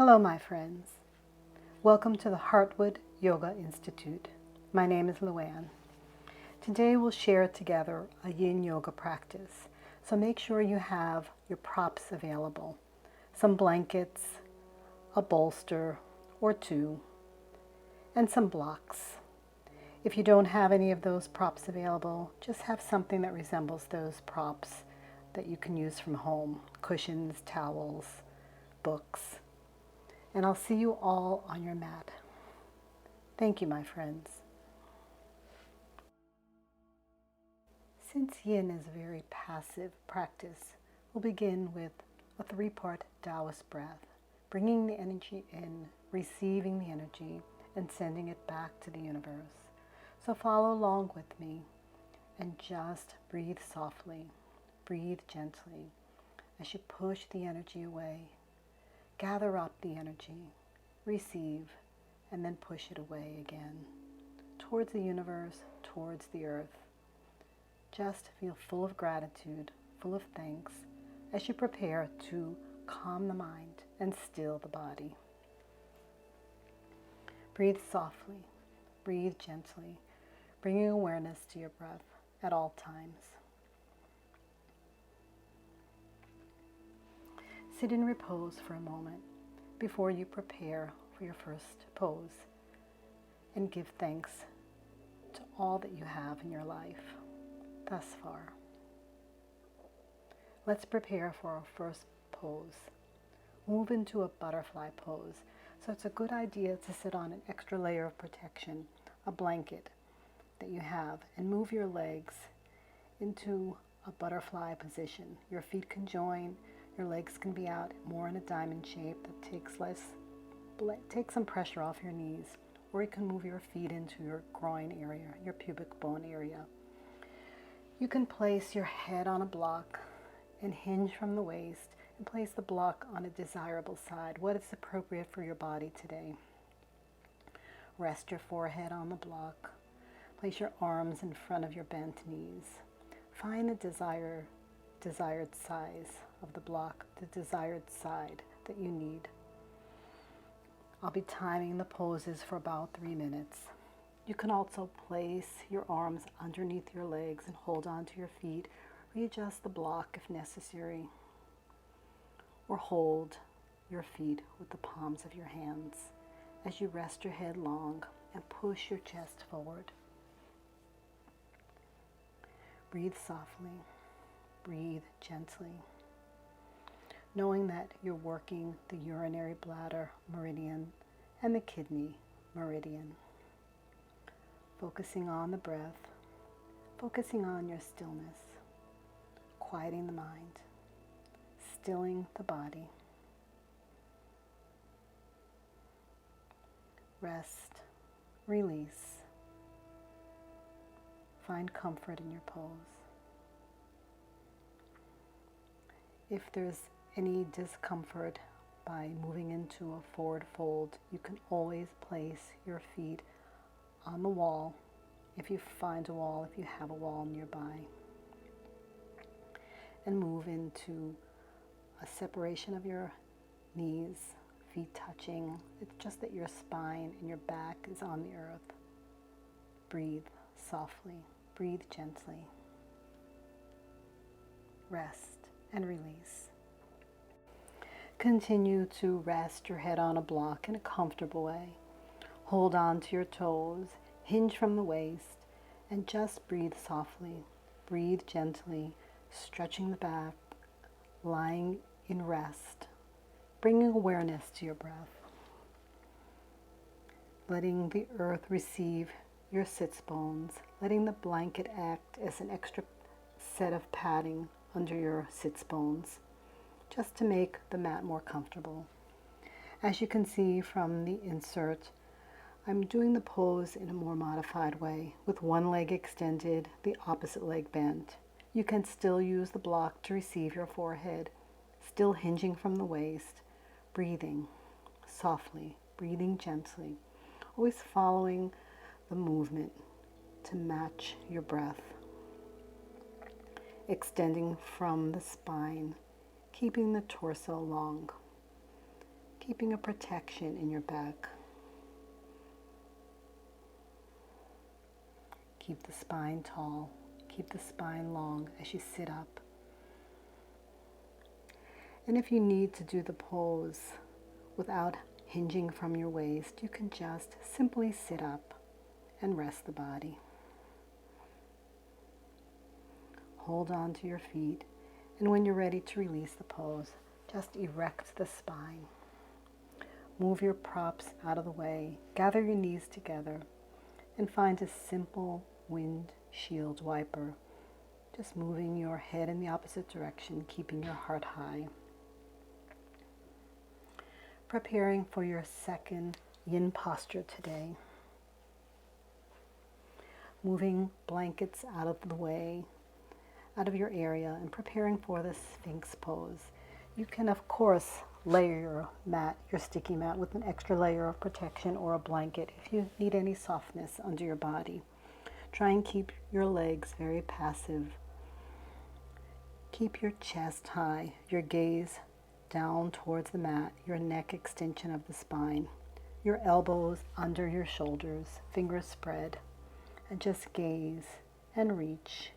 Hello, my friends. Welcome to the Heartwood Yoga Institute. My name is Luann. Today we'll share together a Yin Yoga practice. So make sure you have your props available. Some blankets, a bolster or two, and some blocks. If you don't have any of those props available, just have something that resembles those props that you can use from home. Cushions, towels, books. And I'll see you all on your mat. Thank you, my friends. Since Yin is a very passive practice, we'll begin with a three-part Taoist breath, bringing the energy in, receiving the energy, and sending it back to the universe. So follow along with me and just breathe softly, breathe gently as you push the energy away. Gather up the energy, receive, and then push it away again, towards the universe, towards the earth. Just feel full of gratitude, full of thanks, as you prepare to calm the mind and still the body. Breathe softly, breathe gently, bringing awareness to your breath at all times. Sit in repose for a moment before you prepare for your first pose and give thanks to all that you have in your life thus far. Let's prepare for our first pose. Move into a butterfly pose. So it's a good idea to sit on an extra layer of protection, a blanket that you have, and move your legs into a butterfly position. Your feet can join. Your legs can be out more in a diamond shape that takes some pressure off your knees. Or you can move your feet into your groin area, your pubic bone area. You can place your head on a block and hinge from the waist and place the block on a desirable side, what is appropriate for your body today. Rest your forehead on the block. Place your arms in front of your bent knees. Find the desired size of the block, the desired side that you need. I'll be timing the poses for about 3 minutes. You can also place your arms underneath your legs and hold onto your feet. Readjust the block if necessary. Or hold your feet with the palms of your hands as you rest your head long and push your chest forward. Breathe softly. Breathe gently, knowing that you're working the urinary bladder meridian and the kidney meridian. Focusing on the breath, focusing on your stillness, quieting the mind, stilling the body. Rest, release, find comfort in your pose. If there's any discomfort by moving into a forward fold, you can always place your feet on the wall if you find a wall, if you have a wall nearby. And move into a separation of your knees, feet touching. It's just that your spine and your back is on the earth. Breathe softly, breathe gently. Rest and release. Continue to rest your head on a block in a comfortable way. Hold on to your toes, hinge from the waist, and just breathe softly. Breathe gently, stretching the back, lying in rest, bringing awareness to your breath. Letting the earth receive your sits bones, letting the blanket act as an extra set of padding under your sits bones, just to make the mat more comfortable. As you can see from the insert, I'm doing the pose in a more modified way, with one leg extended, the opposite leg bent. You can still use the block to receive your forehead, still hinging from the waist, breathing softly, breathing gently, always following the movement to match your breath. Extending from the spine, keeping the torso long. keeping a protection in your back. Keep the spine tall, keep the spine long as you sit up. And if you need to do the pose without hinging from your waist, you can just simply sit up and rest the body. Hold on to your feet, and when you're ready to release the pose, just erect the spine. Move your props out of the way, gather your knees together, and find a simple windshield wiper, just moving your head in the opposite direction, keeping your heart high. Preparing for your second yin posture today. Moving blankets out of the way, out of your area, and preparing for the Sphinx pose. You can, of course, layer your mat, your sticky mat, with an extra layer of protection or a blanket if you need any softness under your body. Try and keep your legs very passive. Keep your chest high, your gaze down towards the mat, your neck extension of the spine, your elbows under your shoulders, fingers spread, and just gaze and reach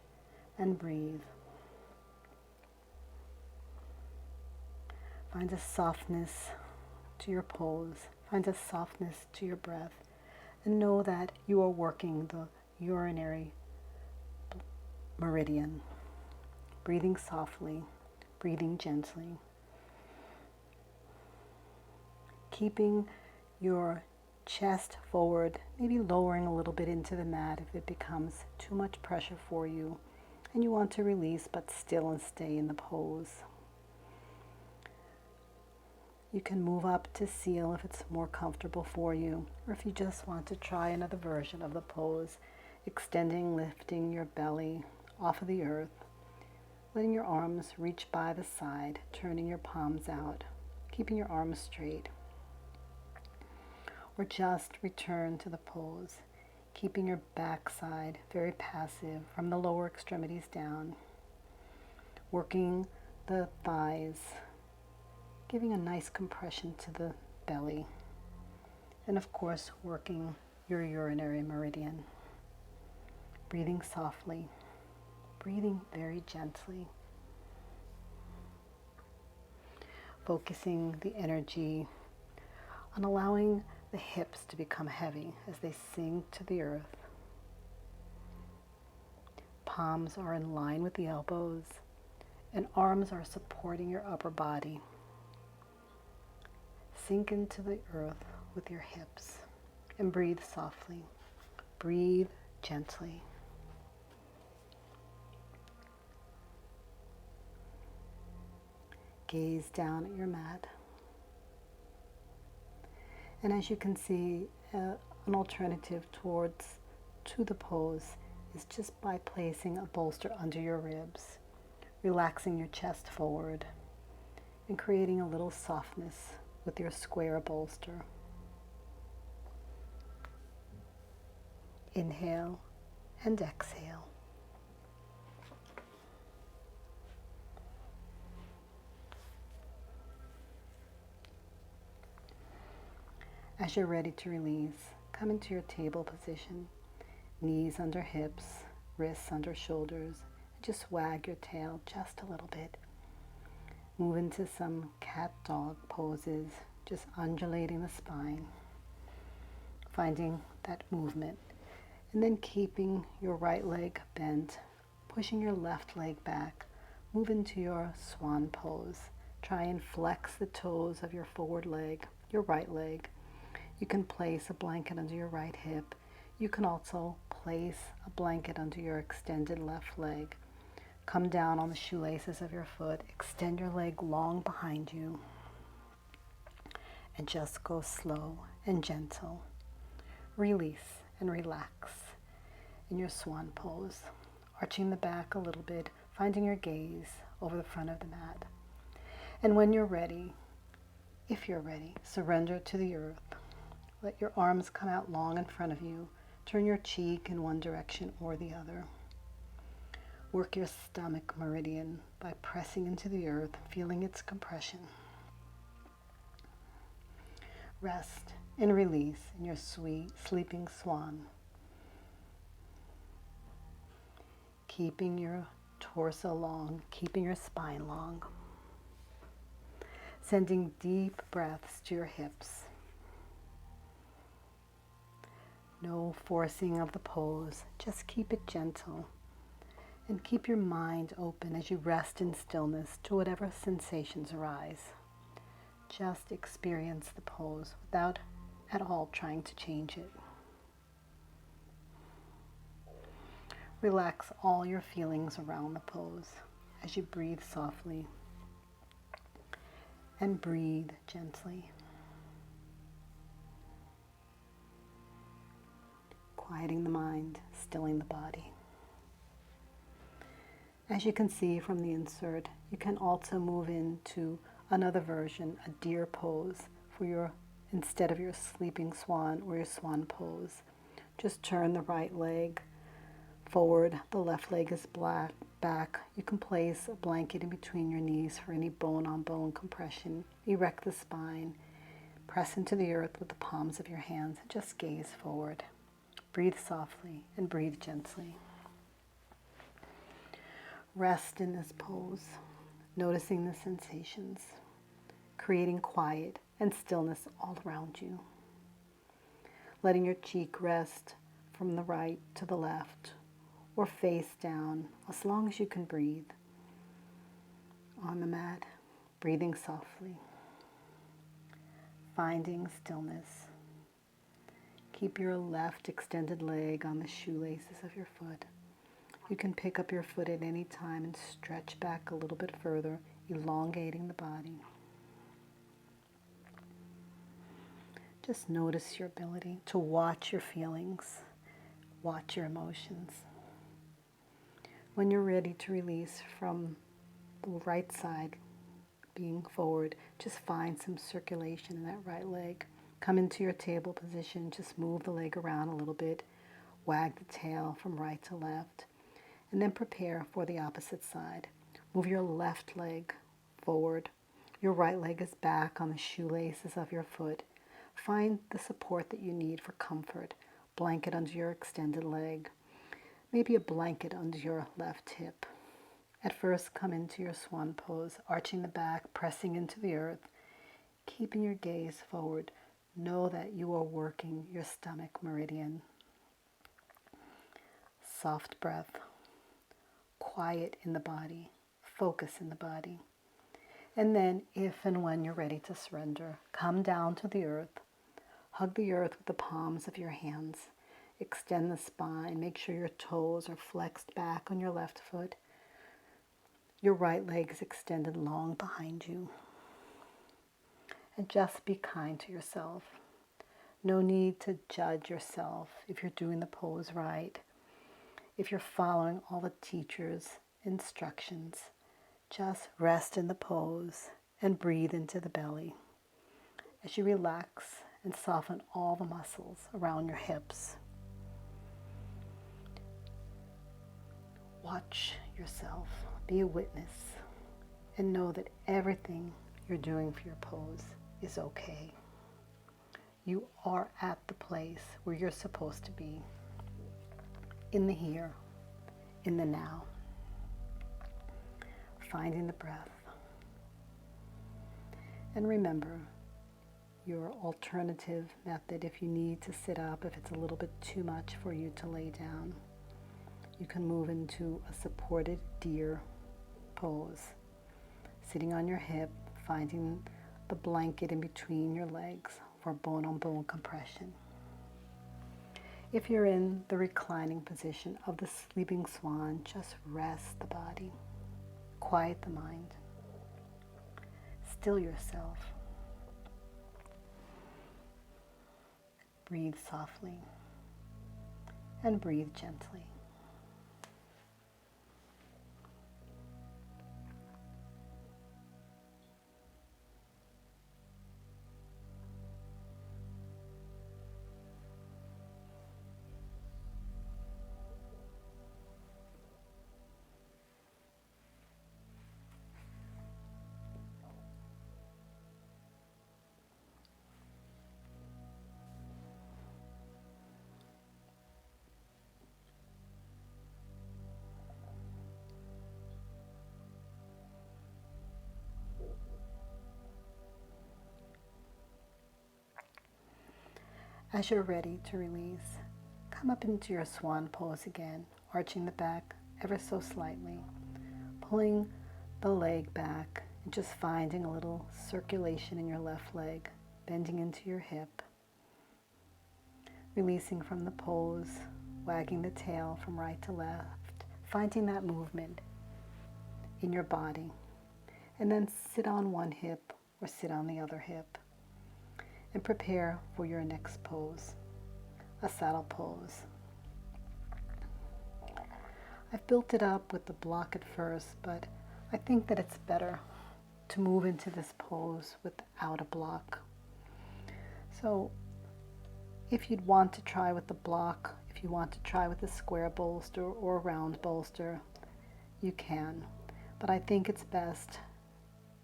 and breathe. Find a softness to your pose, find a softness to your breath, and know that you are working the urinary meridian. Breathing softly, breathing gently. Keeping your chest forward, maybe lowering a little bit into the mat if it becomes too much pressure for you and you want to release but still and stay in the pose. You can move up to seal if it's more comfortable for you, or if you just want to try another version of the pose, extending, lifting your belly off of the earth, letting your arms reach by the side, turning your palms out, keeping your arms straight. Or just return to the pose, keeping your backside very passive from the lower extremities down, working the thighs, giving a nice compression to the belly, and of course working your urinary meridian. Breathing softly, breathing very gently, focusing the energy on allowing the hips to become heavy as they sink to the earth. Palms are in line with the elbows, and arms are supporting your upper body. Sink into the earth with your hips and breathe softly. Breathe gently. Gaze down at your mat. And as you can see, an alternative to the pose is just by placing a bolster under your ribs, relaxing your chest forward, and creating a little softness with your square bolster. Inhale and exhale. As you're ready to release, come into your table position, knees under hips, wrists under shoulders, and just wag your tail just a little bit. Move into some cat-dog poses, just undulating the spine, finding that movement, and then keeping your right leg bent, pushing your left leg back. Move into your swan pose. Try and flex the toes of your forward leg, your right leg. You can place a blanket under your right hip. You can also place a blanket under your extended left leg. Come down on the shoelaces of your foot. Extend your leg long behind you. And just go slow and gentle. Release and relax in your swan pose. Arching the back a little bit, finding your gaze over the front of the mat. And when you're ready, if you're ready, surrender to the earth. Let your arms come out long in front of you. Turn your cheek in one direction or the other. Work your stomach meridian by pressing into the earth, feeling its compression. Rest and release in your sweet sleeping swan. Keeping your torso long, keeping your spine long. Sending deep breaths to your hips. No forcing of the pose, just keep it gentle. And keep your mind open as you rest in stillness to whatever sensations arise. Just experience the pose without at all trying to change it. Relax all your feelings around the pose as you breathe softly and breathe gently. Quieting the mind, stilling the body. As you can see from the insert, you can also move into another version, a deer pose, instead of your sleeping swan or your swan pose. Just turn the right leg forward, the left leg is back. You can place a blanket in between your knees for any bone-on-bone compression. Erect the spine, press into the earth with the palms of your hands, and just gaze forward. Breathe softly and breathe gently. Rest in this pose, noticing the sensations, creating quiet and stillness all around you. Letting your cheek rest from the right to the left or face down as long as you can breathe on the mat, breathing softly, finding stillness. Keep your left extended leg on the shoelaces of your foot. You can pick up your foot at any time and stretch back a little bit further, elongating the body. Just notice your ability to watch your feelings, watch your emotions. When you're ready to release from the right side, being forward, just find some circulation in that right leg. Come into your table position, just move the leg around a little bit, wag the tail from right to left, and then prepare for the opposite side. Move your left leg forward. Your right leg is back on the shoelaces of your foot. Find the support that you need for comfort. Blanket under your extended leg. Maybe a blanket under your left hip. At first, come into your swan pose, arching the back, pressing into the earth, keeping your gaze forward. Know that you are working your stomach meridian. Soft breath. Quiet in the body. Focus in the body. And then, if and when you're ready to surrender, come down to the earth. Hug the earth with the palms of your hands. Extend the spine. Make sure your toes are flexed back on your left foot. Your right leg is extended long behind you. And just be kind to yourself. No need to judge yourself if you're doing the pose right. If you're following all the teacher's instructions, just rest in the pose and breathe into the belly as you relax and soften all the muscles around your hips. Watch yourself, be a witness, and know that everything you're doing for your pose is okay. You are at the place where you're supposed to be, in the here, in the now, finding the breath. And remember, your alternative method, if you need to sit up, if it's a little bit too much for you to lay down, you can move into a supported deer pose, sitting on your hip, finding the blanket in between your legs for bone-on-bone compression. If you're in the reclining position of the sleeping swan, just rest the body, quiet the mind, still yourself. Breathe softly and breathe gently. As you're ready to release, come up into your swan pose again, arching the back ever so slightly, pulling the leg back and just finding a little circulation in your left leg, bending into your hip, releasing from the pose, wagging the tail from right to left, finding that movement in your body, and then sit on one hip or sit on the other hip and prepare for your next pose, a saddle pose. I've built it up with the block at first, but I think that it's better to move into this pose without a block. So if you'd want to try with the block, if you want to try with a square bolster or a round bolster, you can. But I think it's best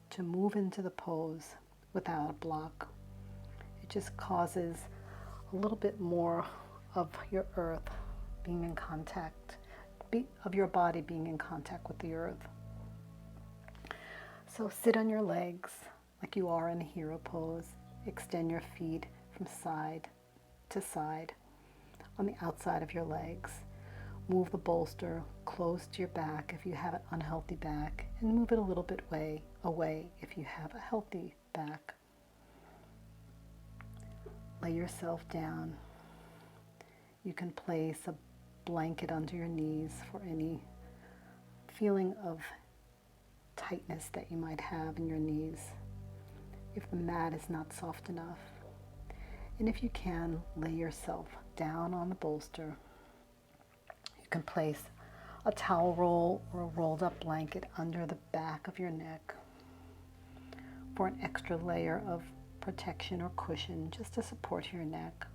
to move into the pose without a block. It just causes a little bit more of your earth being in contact, of your body being in contact with the earth. So sit on your legs like you are in a hero pose. Extend your feet from side to side on the outside of your legs. Move the bolster close to your back if you have an unhealthy back, and move it a little bit away if you have a healthy back. Lay yourself down. You can place a blanket under your knees for any feeling of tightness that you might have in your knees if the mat is not soft enough. And if you can, lay yourself down on the bolster. You can place a towel roll or a rolled up blanket under the back of your neck for an extra layer of protection or cushion just to support your neck.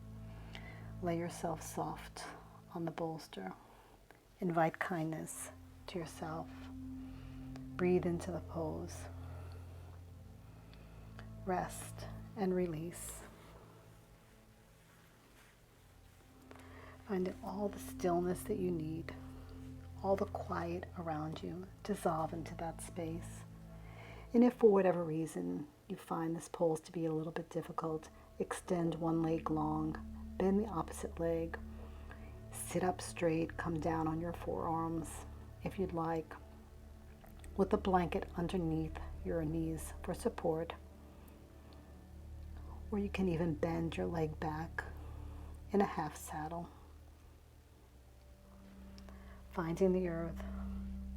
Lay yourself soft on the bolster. Invite kindness to yourself. Breathe into the pose. Rest and release. Find all the stillness that you need, all the quiet around you. Dissolve into that space. And if for whatever reason you find this pose to be a little bit difficult, extend one leg long, bend the opposite leg, sit up straight, come down on your forearms if you'd like, with a blanket underneath your knees for support. Or you can even bend your leg back in a half saddle. Finding the earth,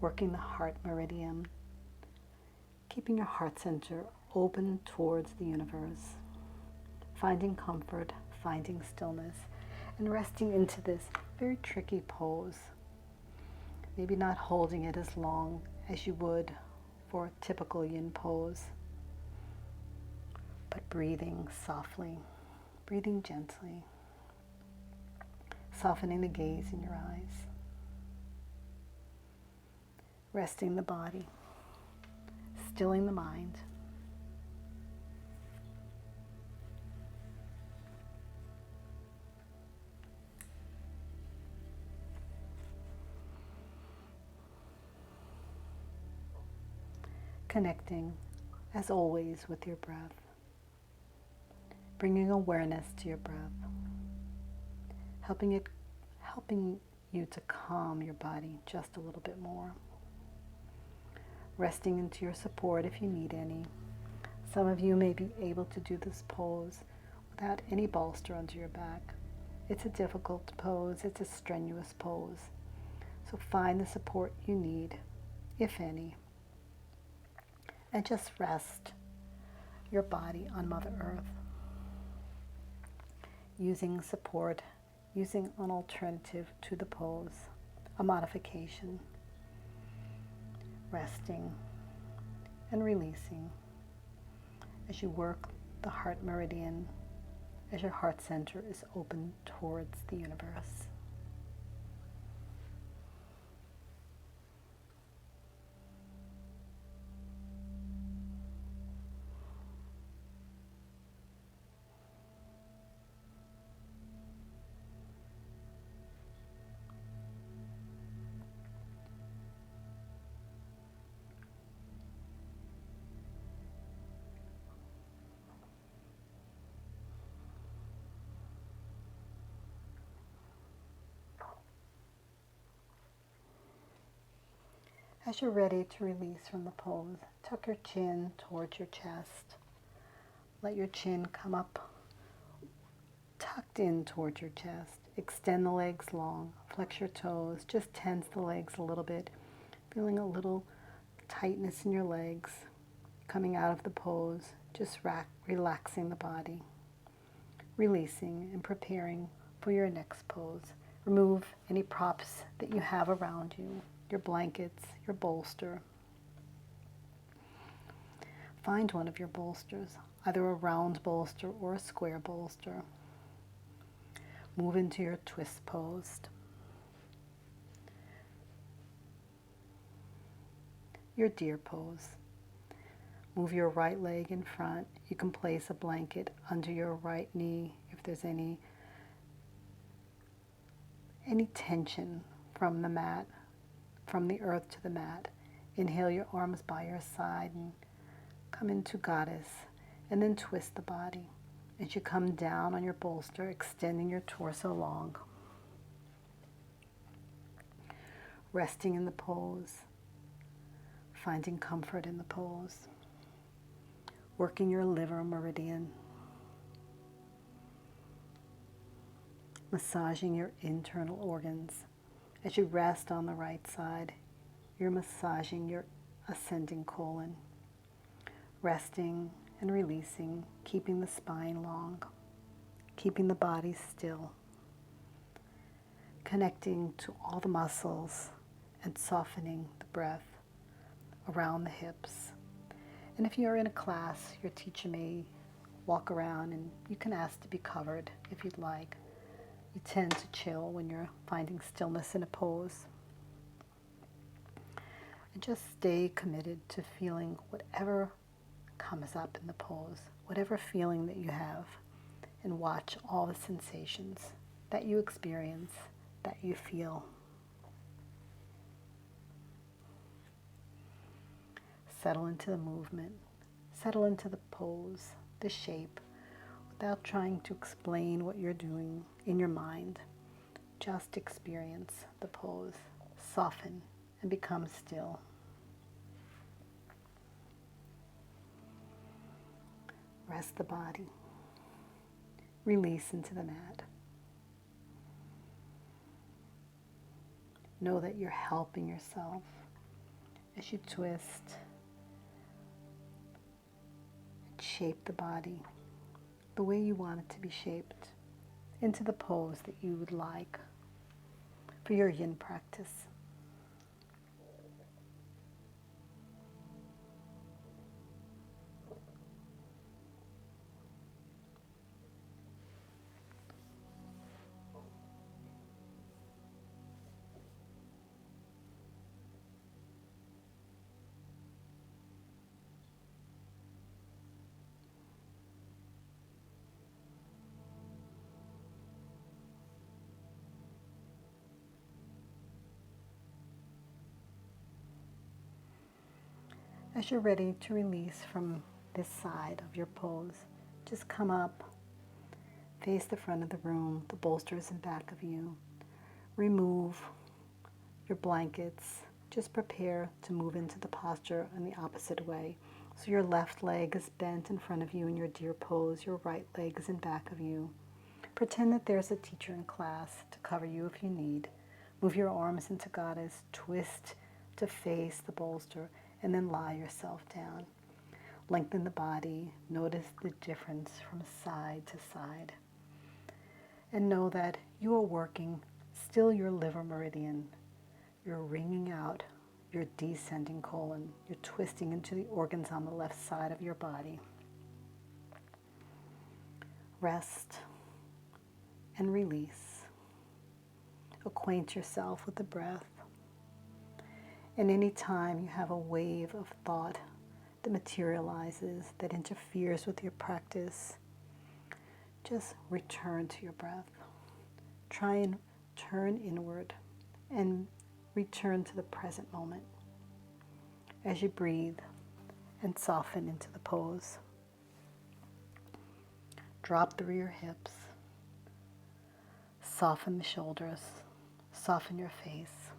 working the heart meridian, keeping your heart center open towards the universe, finding comfort, finding stillness, and resting into this very tricky pose. Maybe not holding it as long as you would for a typical yin pose, but breathing softly, breathing gently, softening the gaze in your eyes, resting the body, stilling the mind. Connecting, as always, with your breath. Bringing awareness to your breath. Helping you to calm your body just a little bit more. Resting into your support if you need any. Some of you may be able to do this pose without any bolster under your back. It's a difficult pose, it's a strenuous pose. So find the support you need, if any, and just rest your body on Mother Earth. Using support, using an alternative to the pose, a modification. Resting and releasing as you work the heart meridian, as your heart center is open towards the universe. As you're ready to release from the pose, tuck your chin towards your chest. Let your chin come up, tucked in towards your chest. Extend the legs long, flex your toes, just tense the legs a little bit, feeling a little tightness in your legs coming out of the pose, just relaxing the body, releasing and preparing for your next pose. Remove any props that you have around you, your blankets, your bolster. Find one of your bolsters, either a round bolster or a square bolster. Move into your twist pose. Your deer pose. Move your right leg in front. You can place a blanket under your right knee if there's any tension from the mat, from the earth to the mat. Inhale your arms by your side and come into goddess, and then twist the body. As you come down on your bolster, extending your torso long. Resting in the pose, finding comfort in the pose. Working your liver meridian. Massaging your internal organs. As you rest on the right side, you're massaging your ascending colon. Resting and releasing, keeping the spine long, keeping the body still, connecting to all the muscles and softening the breath around the hips. And if you're in a class, your teacher may walk around and you can ask to be covered if you'd like. You tend to chill when you're finding stillness in a pose. And just stay committed to feeling whatever comes up in the pose, whatever feeling that you have, and watch all the sensations that you experience, that you feel. Settle into the movement, settle into the pose, the shape, without trying to explain what you're doing in your mind. Just experience the pose, soften, and become still. Rest the body. Release into the mat. Know that you're helping yourself as you twist and shape the body the way you want it to be shaped into the pose that you would like for your yin practice. As you're ready to release from this side of your pose, just come up, face the front of the room, the bolster is in back of you. Remove your blankets. Just prepare to move into the posture in the opposite way. So your left leg is bent in front of you in your deer pose, your right leg is in back of you. Pretend that there's a teacher in class to cover you if you need. Move your arms into goddess, twist to face the bolster, and then lie yourself down. Lengthen the body. Notice the difference from side to side. And know that you are working still your liver meridian. You're wringing out your descending colon. You're twisting into the organs on the left side of your body. Rest and release. Acquaint yourself with the breath. And any time you have a wave of thought that materializes, that interferes with your practice, just return to your breath. Try and turn inward and return to the present moment as you breathe and soften into the pose. Drop through your hips. Soften the shoulders. Soften your face.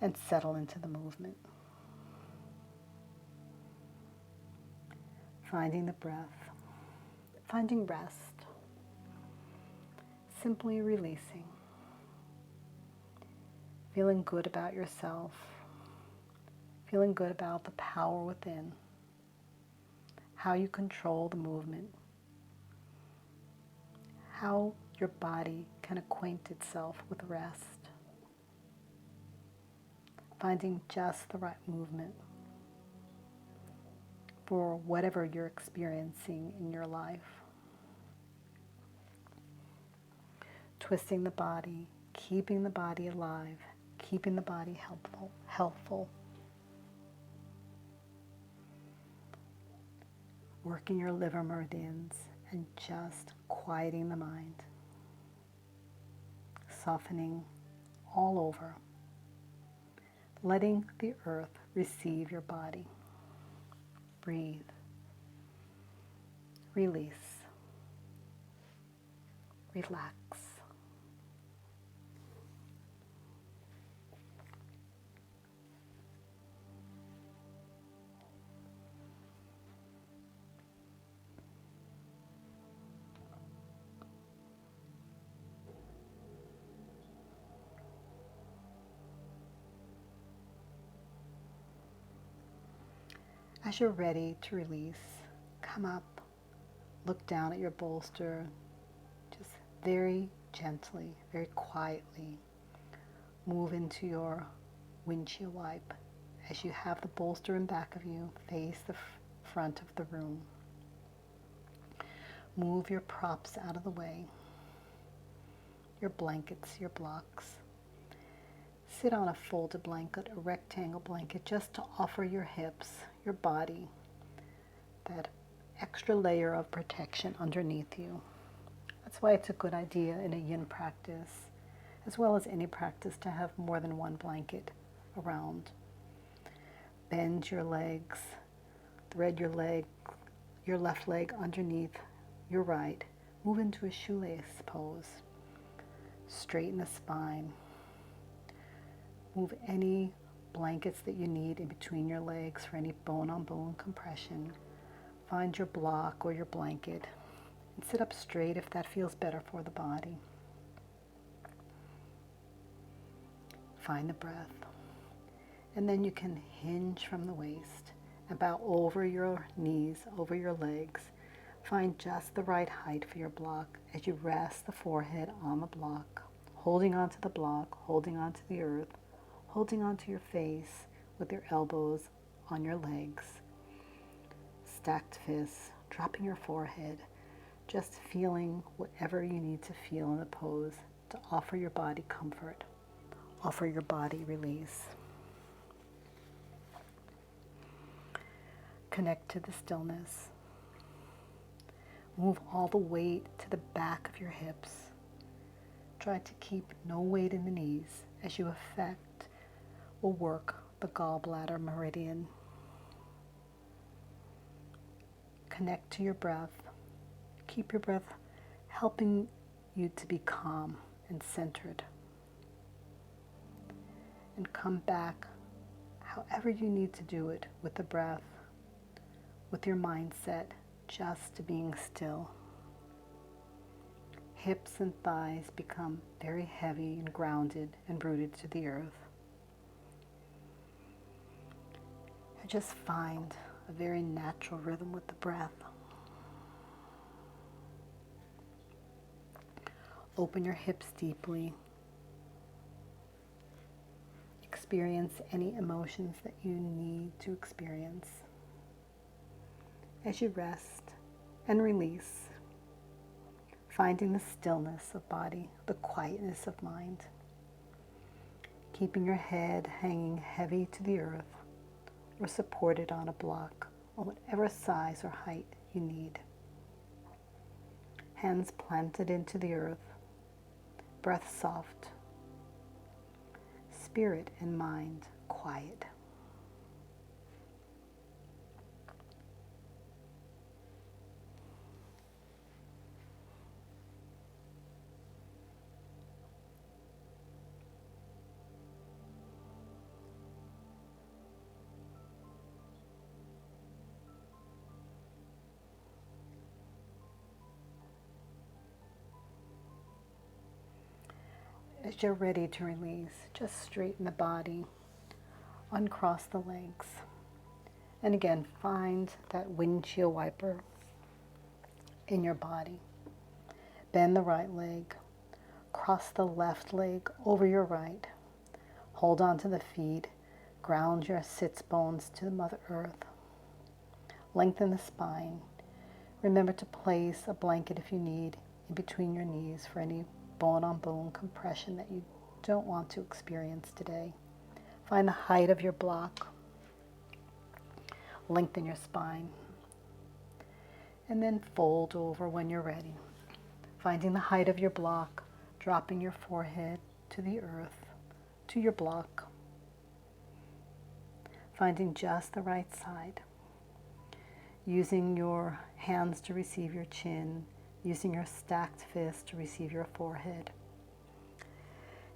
and settle into the movement. Finding the breath, finding rest, simply releasing, feeling good about yourself, feeling good about the power within, how you control the movement, how your body can acquaint itself with rest, finding just the right movement for whatever you're experiencing in your life. Twisting the body, keeping the body alive, keeping the body healthful. Working your liver meridians and just quieting the mind. Softening all over. Letting the earth receive your body. Breathe. Release. Relax. As you're ready to release, come up, look down at your bolster, just very gently, very quietly move into your windshield wipe as you have the bolster in back of you face the front of the room. Move your props out of the way, your blankets, your blocks. Sit on a folded blanket, a rectangle blanket, just to offer your hips, your body, that extra layer of protection underneath you. That's why it's a good idea in a yin practice, as well as any practice, to have more than one blanket around. Bend your legs, thread your left leg underneath your right. Move into a shoelace pose. Straighten the spine. Move any blankets that you need in between your legs for any bone-on-bone compression. Find your block or your blanket and sit up straight if that feels better for the body. Find the breath. And then you can hinge from the waist and bow over your knees, over your legs. Find just the right height for your block as you rest the forehead on the block, holding onto the block, holding onto the earth, holding onto your face with your elbows on your legs. Stacked fists, dropping your forehead, just feeling whatever you need to feel in the pose to offer your body comfort, offer your body release. Connect to the stillness. Move all the weight to the back of your hips. Try to keep no weight in the knees as you will work the gallbladder meridian. Connect to your breath. Keep your breath helping you to be calm and centered. And come back however you need to do it with the breath, with your mindset, just to being still. Hips and thighs become very heavy and grounded and rooted to the earth. And just find a very natural rhythm with the breath. Open your hips deeply. Experience any emotions that you need to experience. As you rest and release, finding the stillness of body, the quietness of mind, keeping your head hanging heavy to the earth or supported on a block or whatever size or height you need. Hands planted into the earth, breath soft, spirit and mind quiet. As you're ready to release, just straighten the body, uncross the legs, and again, find that windshield wiper in your body. Bend the right leg, cross the left leg over your right. Hold on to the feet, ground your sits bones to Mother Earth. Lengthen the spine. Remember to place a blanket if you need in between your knees for any bone-on-bone compression that you don't want to experience today. Find the height of your block. Lengthen your spine. And then fold over when you're ready. Finding the height of your block, dropping your forehead to the earth, to your block. Finding just the right side. Using your hands to receive your chin, using your stacked fist to receive your forehead.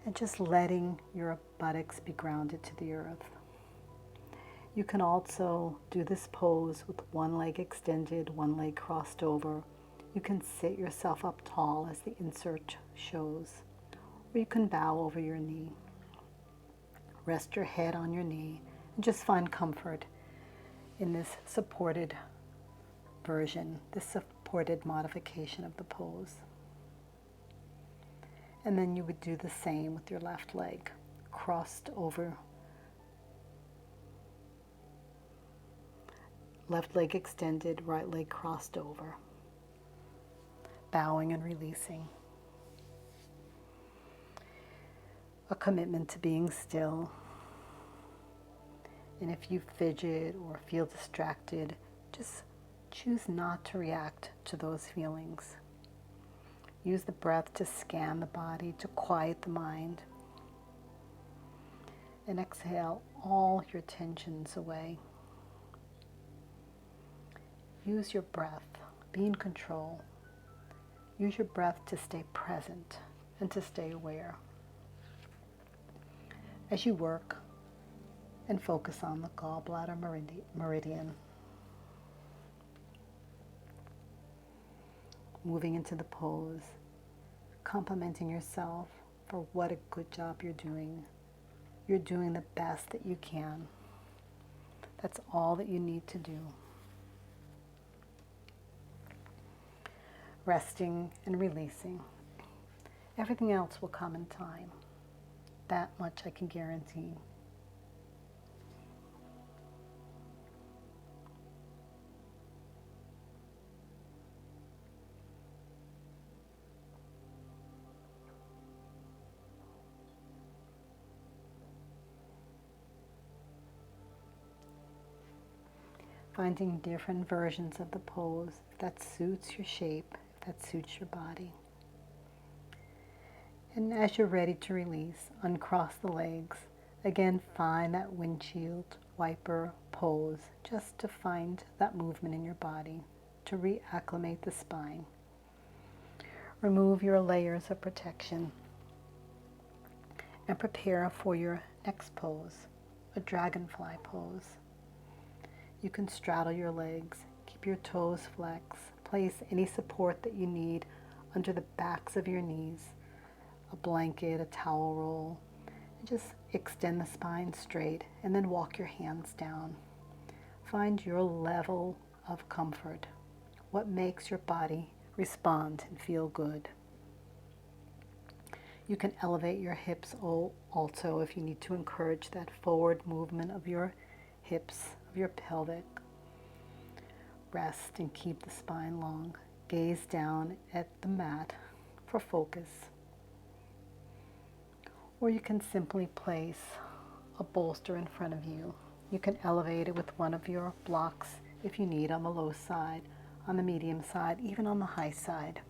And just letting your buttocks be grounded to the earth. You can also do this pose with one leg extended, one leg crossed over. You can sit yourself up tall as the insert shows, or you can bow over your knee. Rest your head on your knee and just find comfort in this supported version, this supported modification of the pose. And then you would do the same with your left leg, crossed over. Left leg extended, right leg crossed over. Bowing and releasing. A commitment to being still. And if you fidget or feel distracted, just choose not to react to those feelings. Use the breath to scan the body, to quiet the mind. And exhale all your tensions away. Use your breath. Be in control. Use your breath to stay present and to stay aware. As you work and focus on the gallbladder meridian. Moving into the pose, complimenting yourself for what a good job you're doing. You're doing the best that you can. That's all that you need to do. Resting and releasing. Everything else will come in time. That much I can guarantee. Finding different versions of the pose that suits your shape, that suits your body. And as you're ready to release, uncross the legs. Again, find that windshield wiper pose just to find that movement in your body, to reacclimate the spine. Remove your layers of protection and prepare for your next pose, a dragonfly pose. You can straddle your legs, keep your toes flexed, place any support that you need under the backs of your knees, a blanket, a towel roll, and just extend the spine straight and then walk your hands down. Find your level of comfort, what makes your body respond and feel good. You can elevate your hips also if you need to encourage that forward movement of your hips, of your pelvic. Rest and keep the spine long. Gaze down at the mat for focus. Or you can simply place a bolster in front of you. You can elevate it with one of your blocks if you need, on the low side, on the medium side, even on the high side.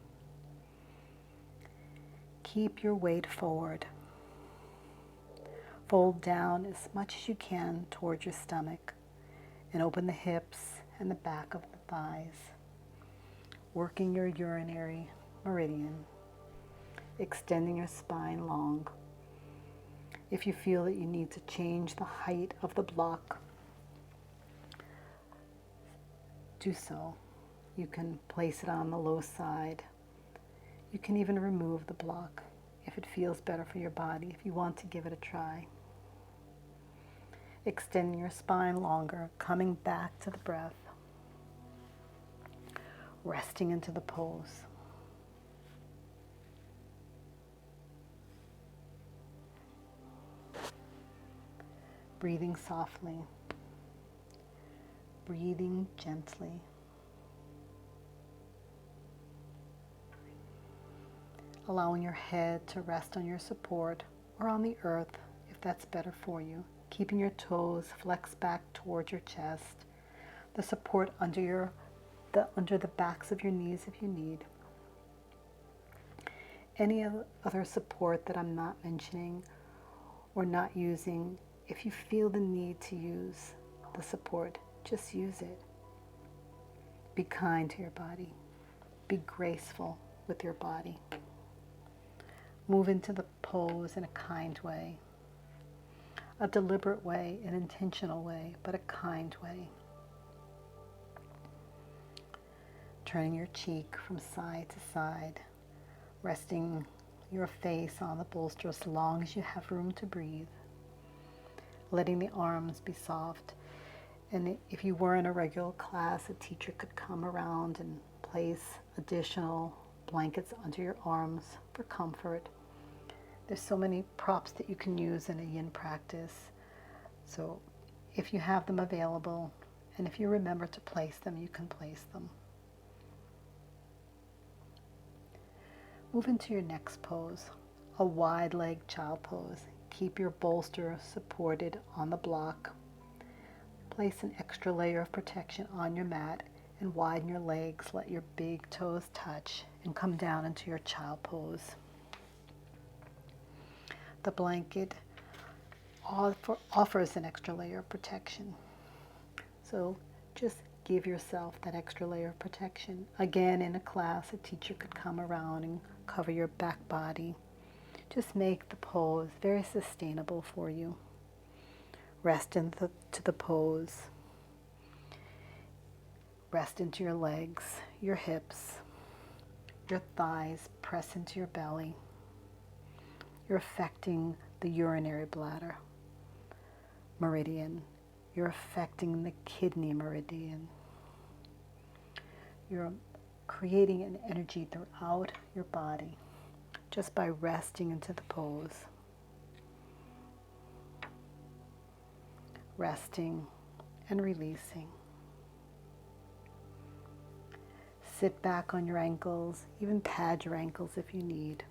Keep your weight forward. Fold down as much as you can towards your stomach and open the hips and the back of the thighs, working your urinary meridian, extending your spine long. If you feel that you need to change the height of the block, do so. You can place it on the low side. You can even remove the block if it feels better for your body, if you want to give it a try. Extending your spine longer, coming back to the breath, resting into the pose. Breathing softly, breathing gently. Allowing your head to rest on your support or on the earth if that's better for you. Keeping your toes flexed back towards your chest. The support under the backs of your knees if you need. Any other support that I'm not mentioning or not using, if you feel the need to use the support, just use it. Be kind to your body. Be graceful with your body. Move into the pose in a kind way, a deliberate way, an intentional way, but a kind way. Turning your cheek from side to side, resting your face on the bolster as long as you have room to breathe. Letting the arms be soft. And if you were in a regular class, a teacher could come around and place additional blankets under your arms for comfort. There's so many props that you can use in a yin practice. So if you have them available, and if you remember to place them, you can place them. Move into your next pose, a wide leg child pose. Keep your bolster supported on the block. Place an extra layer of protection on your mat and widen your legs. Let your big toes touch and come down into your child pose. The blanket offers an extra layer of protection. So just give yourself that extra layer of protection. Again, in a class, a teacher could come around and cover your back body. Just make the pose very sustainable for you. Rest into the pose. Rest into your legs, your hips, your thighs press into your belly. You're affecting the urinary bladder meridian. You're affecting the kidney meridian. You're creating an energy throughout your body just by resting into the pose. Resting and releasing. Sit back on your ankles, even pad your ankles if you need.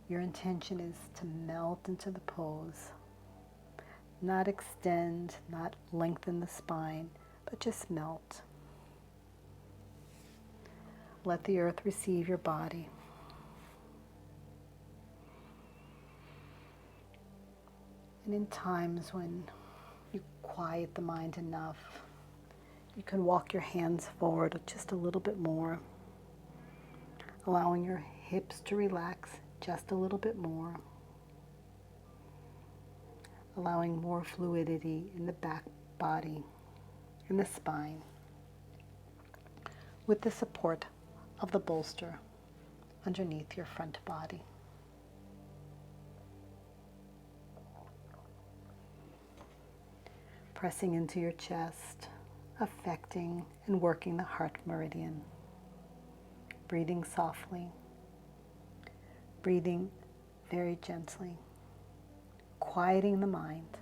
Your intention is to melt into the pose. Not extend, not lengthen the spine, but just melt. Let the earth receive your body. And in times when you quiet the mind enough, you can walk your hands forward just a little bit more, allowing your hips to relax just a little bit more, allowing more fluidity in the back body, in the spine, with the support of the bolster underneath your front body. Pressing into your chest, affecting and working the heart meridian. Breathing softly, breathing very gently, quieting the mind,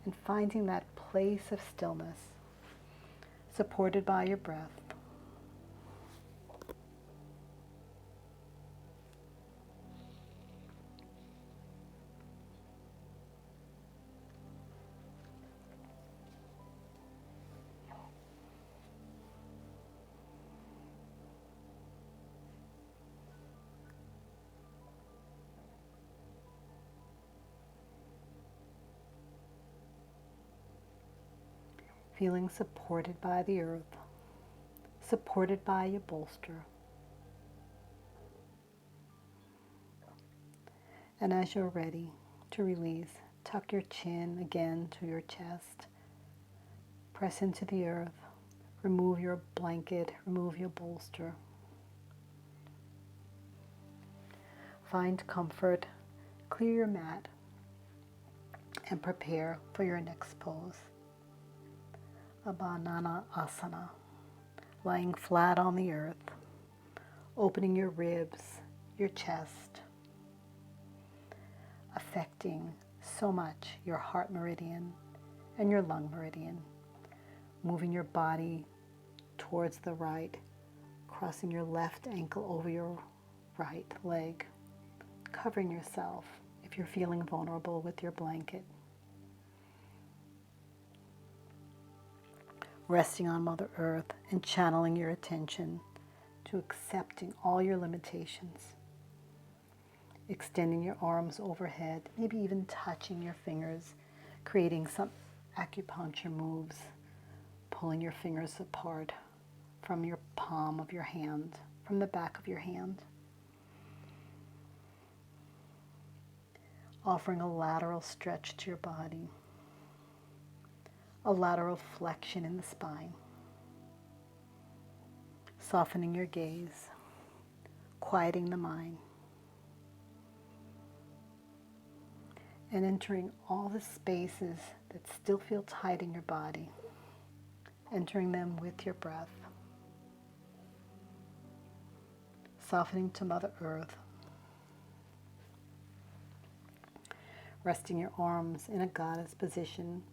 and finding that place of stillness supported by your breath. Feeling supported by the earth, supported by your bolster. And as you're ready to release, tuck your chin again to your chest. Press into the earth. Remove your blanket, remove your bolster. Find comfort, clear your mat, and prepare for your next pose. A banana asana, lying flat on the earth, opening your ribs, your chest, affecting so much your heart meridian and your lung meridian, moving your body towards the right, crossing your left ankle over your right leg, covering yourself if you're feeling vulnerable with your blanket. Resting on Mother Earth and channeling your attention to accepting all your limitations. Extending your arms overhead, maybe even touching your fingers, creating some acupuncture moves, pulling your fingers apart from your palm of your hand, from the back of your hand. Offering a lateral stretch to your body, a lateral flexion in the spine. Softening your gaze, quieting the mind, and entering all the spaces that still feel tight in your body, entering them with your breath. Softening to Mother Earth, resting your arms in a goddess position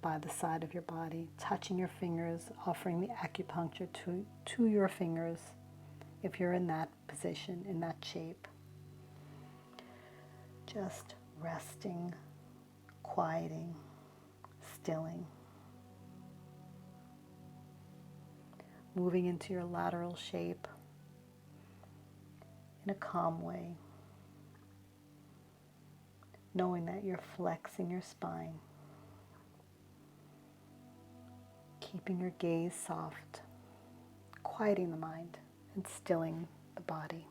by the side of your body, touching your fingers, offering the acupuncture to your fingers if you're in that position, in that shape. Just resting, quieting, stilling. Moving into your lateral shape in a calm way, knowing that you're flexing your spine, keeping your gaze soft, quieting the mind, and stilling the body.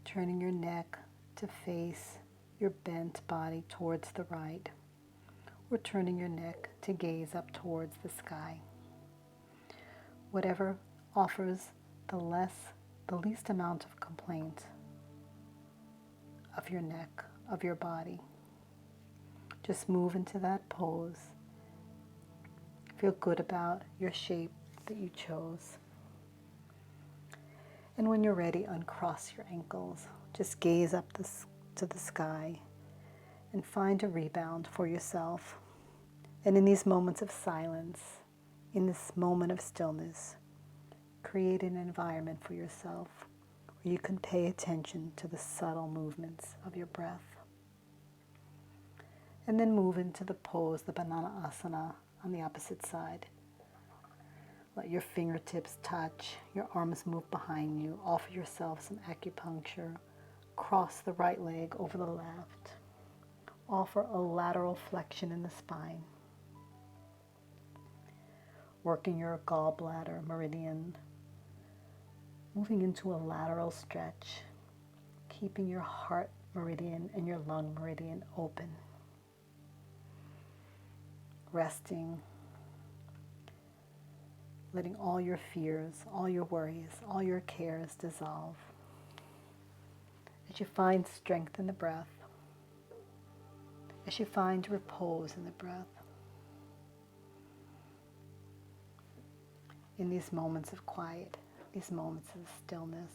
Turning your neck to face your bent body towards the right, or turning your neck to gaze up towards the sky. Whatever offers the least amount of complaint of your neck, of your body. Just move into that pose. Feel good about your shape that you chose. And when you're ready, uncross your ankles. Just gaze up to the sky and find a rebound for yourself. And in these moments of silence, in this moment of stillness, create an environment for yourself where you can pay attention to the subtle movements of your breath. And then move into the pose, the banana asana, on the opposite side. Let your fingertips touch, your arms move behind you. Offer yourself some acupuncture. Cross the right leg over the left. Offer a lateral flexion in the spine. Working your gallbladder meridian. Moving into a lateral stretch. Keeping your heart meridian and your lung meridian open. Resting. Letting all your fears, all your worries, all your cares dissolve. As you find strength in the breath, as you find repose in the breath, in these moments of quiet, these moments of stillness,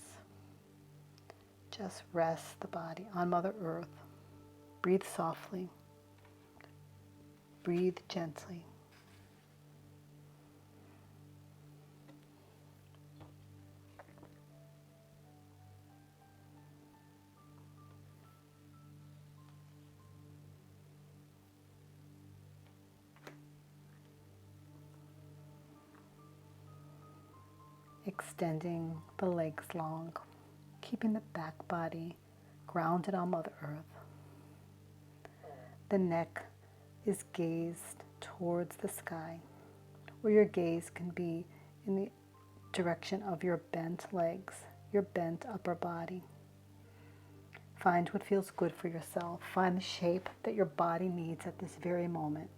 just rest the body on Mother Earth. Breathe softly, breathe gently. Extending the legs long, keeping the back body grounded on Mother Earth. The neck is gazed towards the sky, or your gaze can be in the direction of your bent legs, your bent upper body. Find what feels good for yourself. Find the shape that your body needs at this very moment.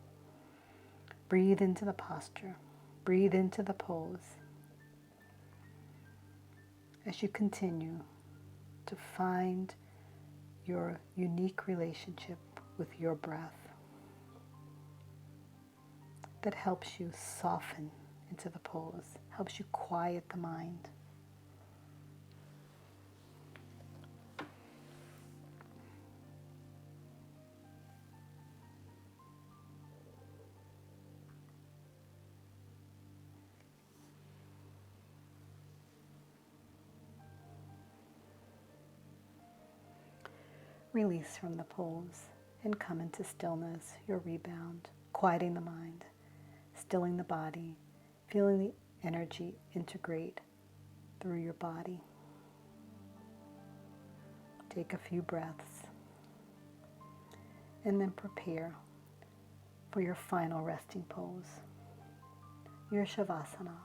Breathe into the posture. Breathe into the pose. As you continue to find your unique relationship with your breath that helps you soften into the pose, helps you quiet the mind. Release from the pose and come into stillness, your rebound, quieting the mind, stilling the body, feeling the energy integrate through your body. Take a few breaths and then prepare for your final resting pose, your Savasana.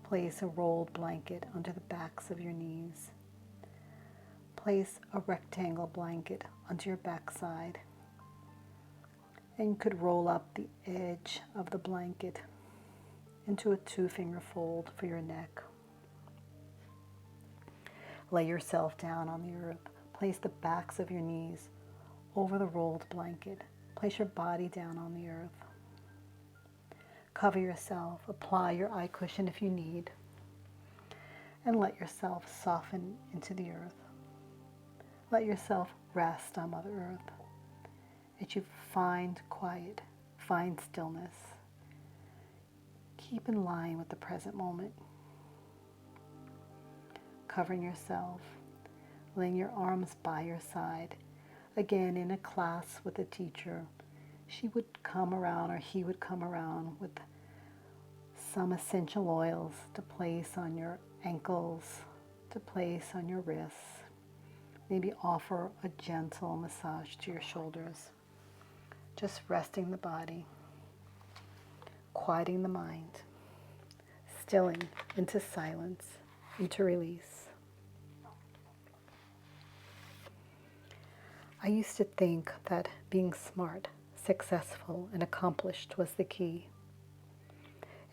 Place a rolled blanket under the backs of your knees. Place a rectangle blanket onto your backside. And you could roll up the edge of the blanket into a 2-finger fold for your neck. Lay yourself down on the earth. Place the backs of your knees over the rolled blanket. Place your body down on the earth. Cover yourself. Apply your eye cushion if you need. And let yourself soften into the earth. Let yourself rest on Mother Earth. As you find quiet, find stillness. Keep in line with the present moment. Covering yourself, laying your arms by your side. Again, in a class with a teacher, she would come around, or he would come around with some essential oils to place on your ankles, to place on your wrists. Maybe offer a gentle massage to your shoulders. Just resting the body, quieting the mind, stilling into silence, into release. I used to think that being smart, successful, and accomplished was the key.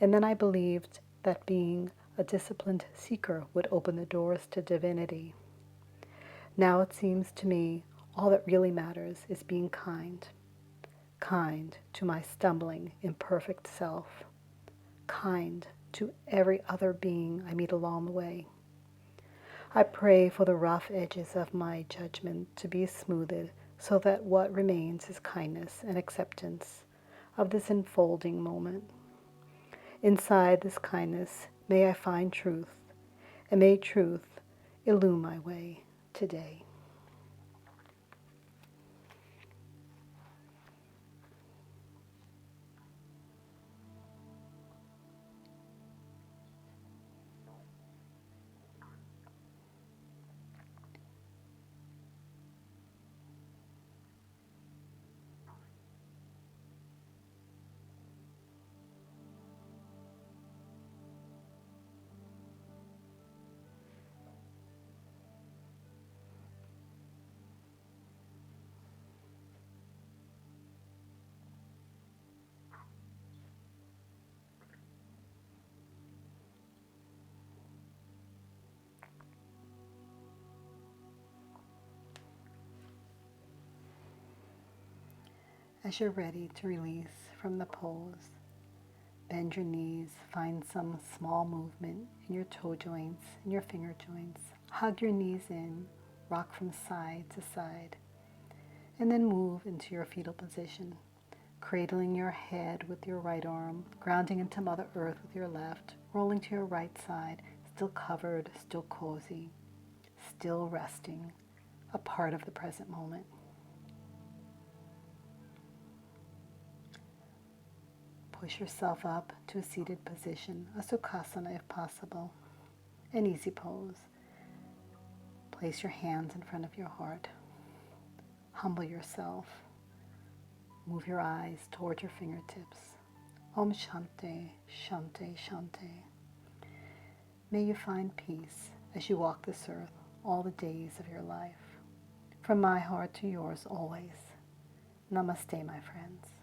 And then I believed that being a disciplined seeker would open the doors to divinity. Now it seems to me all that really matters is being kind. Kind to my stumbling, imperfect self. Kind to every other being I meet along the way. I pray for the rough edges of my judgment to be smoothed so that what remains is kindness and acceptance of this unfolding moment. Inside this kindness, may I find truth, and may truth illume my way today. As you're ready to release from the pose, bend your knees, find some small movement in your toe joints and your finger joints. Hug your knees in, rock from side to side, and then move into your fetal position, cradling your head with your right arm, grounding into Mother Earth with your left, rolling to your right side, still covered, still cozy, still resting, a part of the present moment. Push yourself up to a seated position, a Sukhasana if possible, an easy pose. Place your hands in front of your heart. Humble yourself. Move your eyes toward your fingertips. Om Shanti, Shanti, Shanti. May you find peace as you walk this earth all the days of your life. From my heart to yours always. Namaste, my friends.